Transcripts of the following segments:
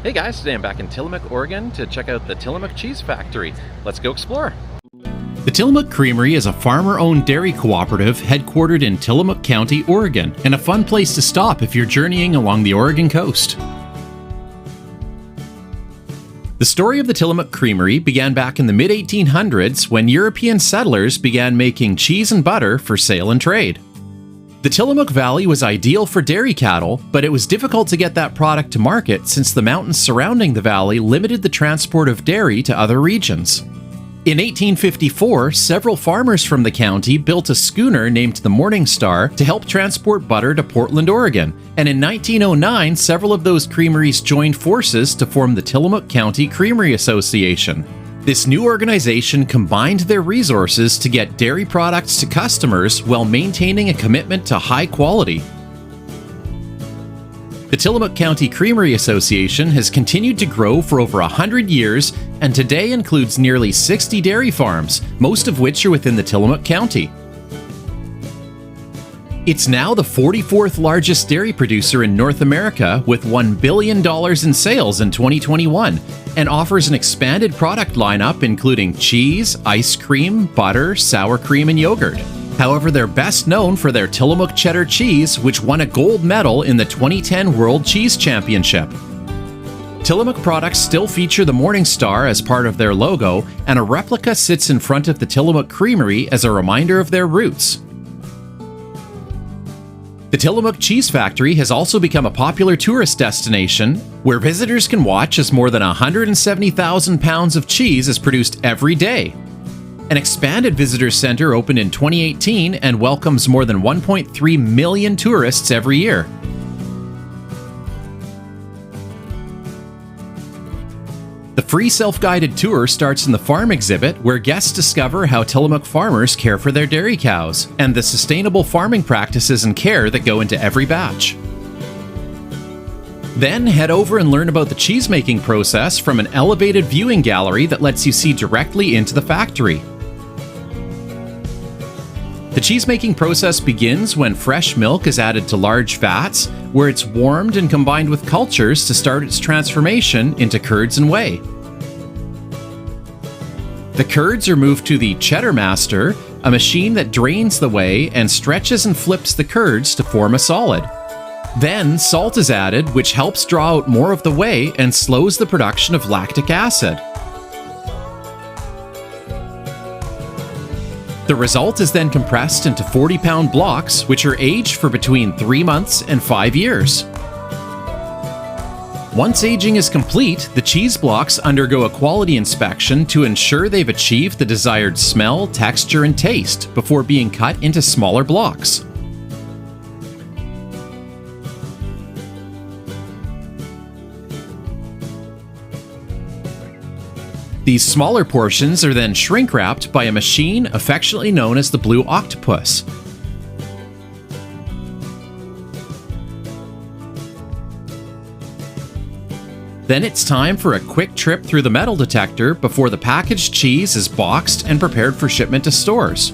Hey guys, today I'm back in Tillamook, Oregon to check out the Tillamook Cheese Factory. Let's go explore. The Tillamook Creamery is a farmer-owned dairy cooperative headquartered in Tillamook County, Oregon, and a fun place to stop if you're journeying along the Oregon coast. The story of the Tillamook Creamery began back in the mid-1800s when European settlers began making cheese and butter for sale and trade. The Tillamook Valley was ideal for dairy cattle, but it was difficult to get that product to market since the mountains surrounding the valley limited the transport of dairy to other regions. In 1854, several farmers from the county built a schooner named the Morning Star to help transport butter to Portland, Oregon, and in 1909, several of those creameries joined forces to form the Tillamook County Creamery Association. This new organization combined their resources to get dairy products to customers while maintaining a commitment to high quality. The Tillamook County Creamery Association has continued to grow for over 100 years and today includes nearly 60 dairy farms, most of which are within the Tillamook County. It's now the 44th largest dairy producer in North America with $1 billion in sales in 2021 and offers an expanded product lineup including cheese, ice cream, butter, sour cream, and yogurt. However, they're best known for their Tillamook cheddar cheese, which won a gold medal in the 2010 World Cheese Championship. Tillamook products still feature the Morning Star as part of their logo, and a replica sits in front of the Tillamook Creamery as a reminder of their roots. The Tillamook Cheese Factory has also become a popular tourist destination, where visitors can watch as more than 170,000 pounds of cheese is produced every day. An expanded visitor center opened in 2018 and welcomes more than 1.3 million tourists every year. The free self-guided tour starts in the farm exhibit, where guests discover how Tillamook farmers care for their dairy cows and the sustainable farming practices and care that go into every batch. Then head over and learn about the cheesemaking process from an elevated viewing gallery that lets you see directly into the factory. The cheesemaking process begins when fresh milk is added to large vats, where it's warmed and combined with cultures to start its transformation into curds and whey. The curds are moved to the cheddar master, a machine that drains the whey and stretches and flips the curds to form a solid. Then salt is added, which helps draw out more of the whey and slows the production of lactic acid. The result is then compressed into 40-pound blocks, which are aged for between 3 months and 5 years. Once aging is complete, the cheese blocks undergo a quality inspection to ensure they've achieved the desired smell, texture, and taste before being cut into smaller blocks. These smaller portions are then shrink-wrapped by a machine affectionately known as the Blue Octopus. Then it's time for a quick trip through the metal detector before the packaged cheese is boxed and prepared for shipment to stores.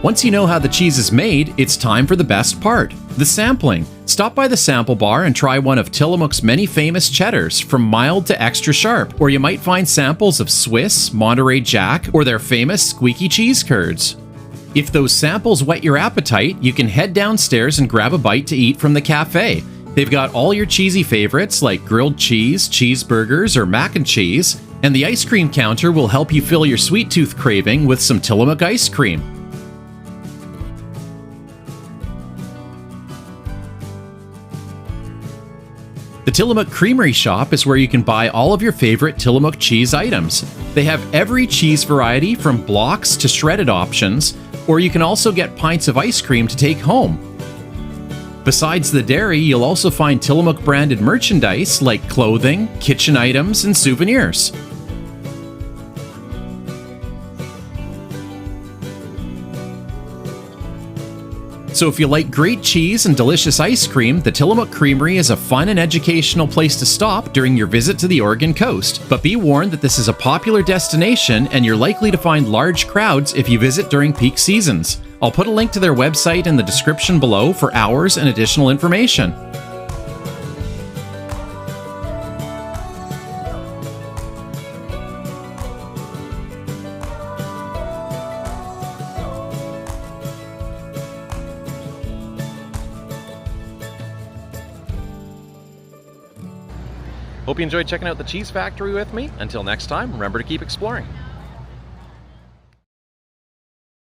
Once you know how the cheese is made, it's time for the best part, the sampling. Stop by the sample bar and try one of Tillamook's many famous cheddars, from mild to extra sharp, or you might find samples of Swiss, Monterey Jack, or their famous squeaky cheese curds. If those samples whet your appetite, you can head downstairs and grab a bite to eat from the cafe. They've got all your cheesy favorites like grilled cheese, cheeseburgers, or mac and cheese, and the ice cream counter will help you fill your sweet tooth craving with some Tillamook ice cream. The Tillamook Creamery Shop is where you can buy all of your favorite Tillamook cheese items. They have every cheese variety from blocks to shredded options, or you can also get pints of ice cream to take home. Besides the dairy, you'll also find Tillamook branded merchandise like clothing, kitchen items, and souvenirs. So if you like great cheese and delicious ice cream, the Tillamook Creamery is a fun and educational place to stop during your visit to the Oregon coast. But be warned that this is a popular destination and you're likely to find large crowds if you visit during peak seasons. I'll put a link to their website in the description below for hours and additional information. Hope you enjoyed checking out the cheese factory with me. Until next time, remember to keep exploring.